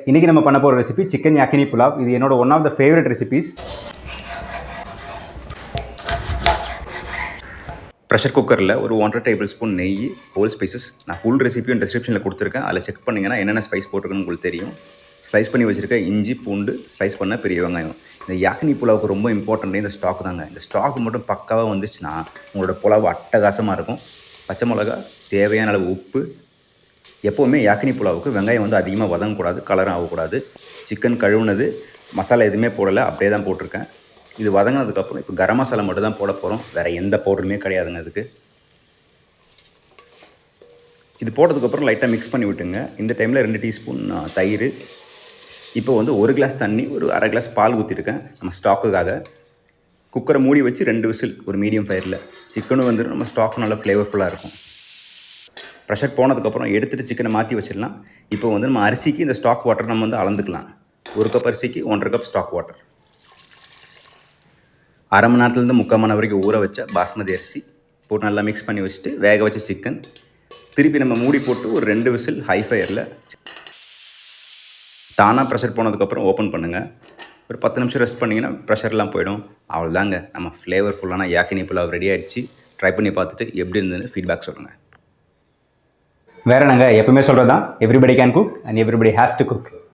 இன்றைக்கி நம்ம பண்ண போகிற ரெசிபி சிக்கன் யாக்கினி புலாவ். இது என்னோட one of the favourite recipes. Pressure குக்கரில் ஒரு 1.5 டேபிள் ஸ்பூன் நெய், ஹோல் ஸ்பைசஸ். நான் ஃபுல் ரெசிபியும் டிஸ்கிரிப்ஷனில் கொடுத்துருக்கேன். அதில் செக் பண்ணிங்கன்னா என்னென்ன ஸ்பைஸ் போட்டிருக்குன்னு உங்களுக்கு தெரியும். ஸ்லைஸ் பண்ணி வச்சுருக்க இஞ்சி, பூண்டு, ஸ்லைஸ் பண்ண பெரிய வெங்காயம். இந்த யாக்கினி புலாவுக்கு ரொம்ப இம்பார்ட்டன்ட் இந்த ஸ்டாக் தாங்க. இந்த ஸ்டாக் மட்டும் பக்காவாக வந்துச்சுன்னா உங்களோட புலாவு அட்டகாசமாக இருக்கும். பச்சை மிளகா, தேவையான அளவு உப்பு. எப்போவுமே யாக்கினி புலாவுக்கு வெங்காயம் வந்து அதிகமாக வதங்கக்கூடாது, கலரும் ஆகக்கூடாது. சிக்கன் கழுவுனது, மசாலா எதுவுமே போடலை, அப்படியே தான் போட்டிருக்கேன். இது வதங்கினதுக்கப்புறம் இப்போ கரம் மசாலா மட்டும் தான் போட போகிறோம். வேறு எந்த பவுடருமே கிடையாதுங்க அதுக்கு. இது போட்டதுக்கப்புறம் லைட்டாக மிக்ஸ் பண்ணி விட்டுங்க. இந்த டைமில் 2 டீஸ்பூன் தயிர். இப்போ வந்து 1 கிளாஸ் தண்ணி, ஒரு அரை கிளாஸ் பால் ஊற்றிருக்கேன் நம்ம ஸ்டாக்குக்காக. குக்கரை மூடி வச்சு 2 விசில் ஒரு மீடியம் ஃபயரில். சிக்கனும் வந்து நம்ம ஸ்டாக் நல்லா ஃப்ளேவர்ஃபுல்லாக இருக்கும். ப்ரெஷர் போனதுக்கப்புறம் எடுத்துகிட்டு சிக்கனை மாற்றி வச்சிடலாம். இப்போ வந்து நம்ம அரிசிக்கு இந்த ஸ்டாக் வாட்டர் நம்ம வந்து அளந்துக்கலாம். 1 கப் அரிசிக்கு 1.5 கப் ஸ்டாக் வாட்டர். அரை மணி நேரத்துலேருந்து 3/4 மணி நேரம் வரைக்கும் ஊற வச்ச பாஸ்மதி அரிசி போட்டு நல்லா மிக்ஸ் பண்ணி வச்சுட்டு வேக வச்ச சிக்கன் திருப்பி நம்ம மூடி போட்டு ஒரு 2 விசில் ஹை ஃபயரில். தானாக ப்ரெஷர் போனதுக்கப்புறம் ஓப்பன் பண்ணுங்கள். ஒரு 10 நிமிஷம் ரெஸ்ட் பண்ணிங்கன்னா ப்ரெஷர்லாம் போயிடும். அவ்வளோதாங்க, நம்ம ஃப்ளேவர்ஃபுல்லான யாக்கினி புலாவ் ரெடி ஆகிடுச்சு. ட்ரை பண்ணி பார்த்துட்டு எப்படி இருந்ததுன்னு ஃபீட்பேக் சொல்லுங்கள். வேறு நாங்கள் எப்பவுமே சொல்கிறது தான், everybody can cook and everybody has to cook.